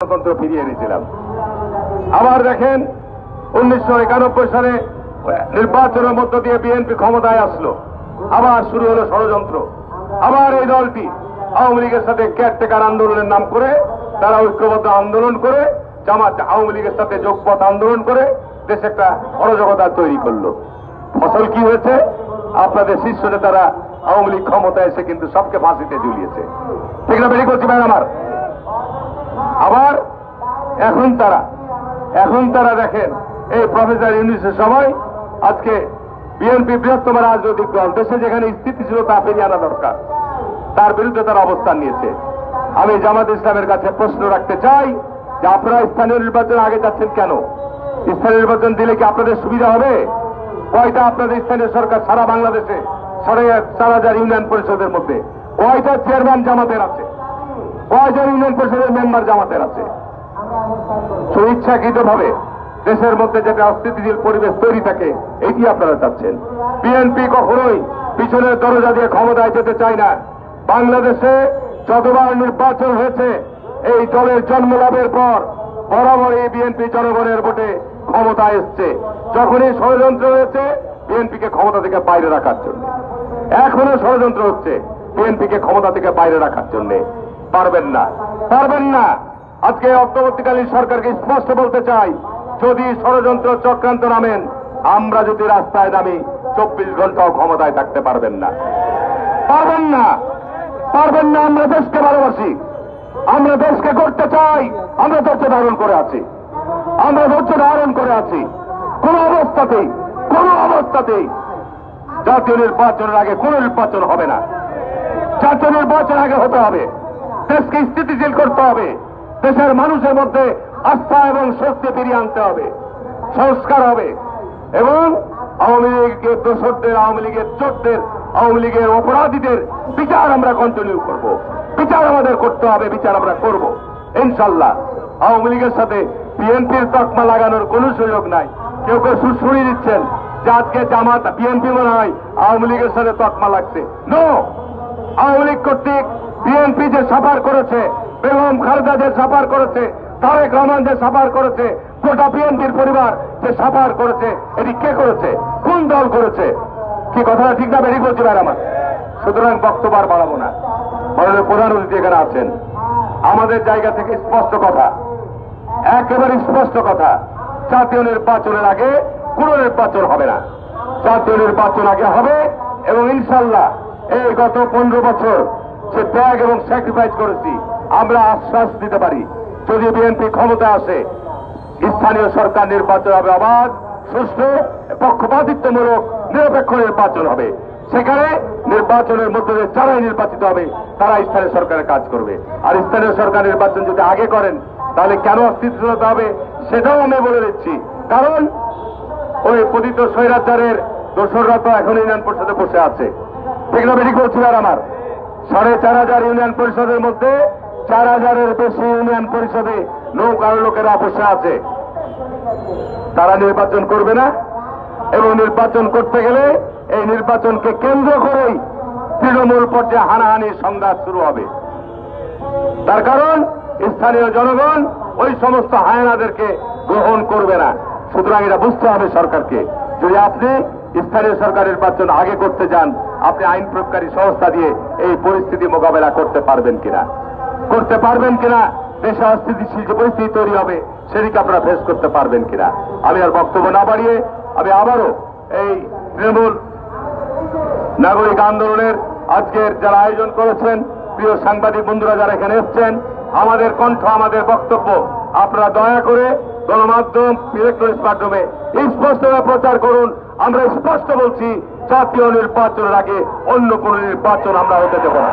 গণতন্ত্র ফিরিয়ে এনেছিলাম। আবার দেখেন 1991 সালে নির্বাচনের মধ্য দিয়ে বিএনপি ক্ষমতায় আসলো, আবার শুরু হলো ষড়যন্ত্র। আবার এই দলটি আওয়ামী লীগের সাথে কেয়ারটেকার আন্দোলনের নাম করে তারা ঐক্যবদ্ধ আন্দোলন করে জামাত আওয়ামী লীগের সাথে যোগপথ আন্দোলন করে দেশে একটা অরাজকতা তৈরি করলো। ফসল কি হয়েছে? আপনাদের শীর্ষ নেতারা আওয়ামী লীগ ক্ষমতায় এসে কিন্তু সবকে ফাঁসিতে ঝুলিয়েছে। ঠিক না? বেরিয়ে করছি ভাই আমার। আবার এখন তারা দেখেন এই প্রফেসর ইউনূসের সময় আজকে বিএনপি বৃহত্তম রাজনৈতিক দল, দেশে যেখানে স্থিতিশীলতা ফিরিয়ে আনা দরকার তার বিরুদ্ধে তারা অবস্থান নিয়েছে। আমি জামাত ইসলামের কাছে প্রশ্ন রাখতে চাই যে আপনারা স্থানীয় নির্বাচন আগে যাচ্ছেন কেন? স্থানীয় নির্বাচন দিলে কি আপনাদের সুবিধা হবে? কয়টা আপনাদের স্থানীয় সরকার সারা বাংলাদেশে 4,500 ইউনিয়ন পরিষদের মধ্যে কয়টা চেয়ারম্যান জামাতের আছে? কয়জন ইউনিয়ন পরিষদের মেম্বার জামাতের আছে? সুইচ্ছাকৃত ভাবে দেশের মধ্যে যেটা অস্থিতিশীল পরিবেশ তৈরি থাকে এটি আপনারা চাচ্ছেন। বিএনপি কখনোই পিছনের দরজা দিয়ে ক্ষমতায় যেতে চায় না। বাংলাদেশে যতবার নির্বাচন হয়েছে এই দলের জন্মলাভের পর বরাবরই বিএনপি জনগণের ভোটে ক্ষমতায় এসছে। যখনই ষড়যন্ত্র হয়েছে বিএনপিকে ক্ষমতা থেকে বাইরে রাখার জন্য, এখনো ষড়যন্ত্র হচ্ছে বিএনপিকে ক্ষমতা থেকে বাইরে রাখার জন্য। পারবেন না। আজকে অন্তর্বর্তীকালীন সরকারকে স্পষ্ট বলতে চাই, যদি ষড়যন্ত্র চক্রান্ত নামেন, আমরা যদি রাস্তায় নামি 24 ঘন্টাও ক্ষমতায় থাকতে পারবেন না। আমরা দেশকে ভালোবাসি, আমরা দেশকে করতে চাই, আমরা ধৈর্য ধারণ করে আছি। কোন অবস্থাতেই জাতীয় নির্বাচনের আগে কোন নির্বাচন হবে না। জাতীয় নির্বাচন আগে হতে হবে, দেশকে স্থিতিশীল করতে হবে, দেশের মানুষের মধ্যে আস্থা এবং স্বস্তি ফিরিয়ে আনতে হবে, সংস্কার হবে এবং আওয়ামী লীগের দোষরদের, আওয়ামী লীগের চোরদের, আওয়ামী লীগের অপরাধীদের বিচার আমরা কন্টিনিউ করব। বিচার আমাদের করতে হবে, বিচার আমরা করব ইনশাল্লাহ। আওয়ামী লীগের সাথে বিএনপির তকমা লাগানোর কোনো সুযোগ নাই। কেউ শুনিয়ে দিচ্ছেন যে আজকে জামাত বিএনপি মনে হয় আওয়ামী লীগের সাথে তকমা লাগছে। নো, আওয়ামী লীগ কর্তৃক বিএনপি যে সাফার করেছে, বেগম খালেদা যে সাফার করেছে, তারেক রহমান যে সাফার করেছে, গোটা বিএনপির পরিবার যে সাফার করেছে, এটি কে করেছে? কোন দল করেছে? কি কথাটা ঠিক না? বেরিয়ে বলছি ভাই আমার। সুতরাং বক্তব্য আর বাড়াবো না। মাননীয় প্রধান অতিথি এখানে আছেন, আমাদের জায়গা থেকে স্পষ্ট কথা, একেবারে স্পষ্ট কথা, জাতীয় নির্বাচনের আগে কোন নির্বাচন হবে না। জাতীয় নির্বাচন আগে হবে এবং ইনশাল্লাহ এই গত 15 বছর যে ত্যাগ এবং স্যাক্রিফাইস করেছি, আমরা আশ্বাস দিতে পারি যদি বিএনপি ক্ষমতা আসে, স্থানীয় সরকার নির্বাচন হবে অবাধ, সুষ্ঠু, পক্ষপাতিত্বমূলক, নিরপেক্ষ নির্বাচন হবে। সেখানে নির্বাচনের মধ্যে যারাই নির্বাচিত হবে তারা স্থানীয় সরকারের কাজ করবে। আর স্থানীয় সরকার নির্বাচন যদি আগে করেন তাহলে কেন অস্থিতিশীলতা হবে সেটাও আমি বলে দিচ্ছি। কারণ ওই পতিত স্বৈরাচারের দোসররা তো এখন ইউনিয়ন পরিষদে বসে আছে। ঠিক না? বেশি করছিল আর আমার 4,500 ইউনিয়ন পরিষদের মধ্যে 4,000-এর বেশি ইউনিয়ন পরিষদে নৌকার লোকেরা বসে আছে। তারা নির্বাচন করবে না এবং নির্বাচন করতে গেলে এই নির্বাচনকে কেন্দ্র করেই তৃণমূল পর্যায়ে হানাহানির সংঘাত শুরু হবে। তার কারণ স্থানীয় জনগণ ওই সমস্ত হায়নাদেরকে গ্রহণ করবে না। সুতরাং এটা বুঝতে হবে সরকারকে, যদি আপনি স্থানীয় সরকার নির্বাচন আগে করতে যান, আপনি আইন প্রয়োগকারী সংস্থা দিয়ে এই পরিস্থিতি মোকাবেলা করতে পারবেন কিনা, দেশে অস্থিতিশীল যে পরিস্থিতি তৈরি হবে সেটিকে আপনারা ফেস করতে পারবেন কিনা। আমি আর বক্তব্য না বাড়িয়ে আমি আবারও এই তৃণমূল নাগরিক আন্দোলনের আজকের যারা আয়োজন করেছেন, প্রিয় সাংবাদিক বন্ধুরা যারা এখানে এসছেন, আমাদের কণ্ঠ, আমাদের বক্তব্য আপনারা দয়া করে গণমাধ্যম, ইলেকট্রনিক্স মাধ্যমে স্পষ্টভাবে প্রচার করুন। আমরা স্পষ্ট বলছি, জাতীয় নির্বাচনের আগে অন্য কোন নির্বাচন আমরা হতে দেব না।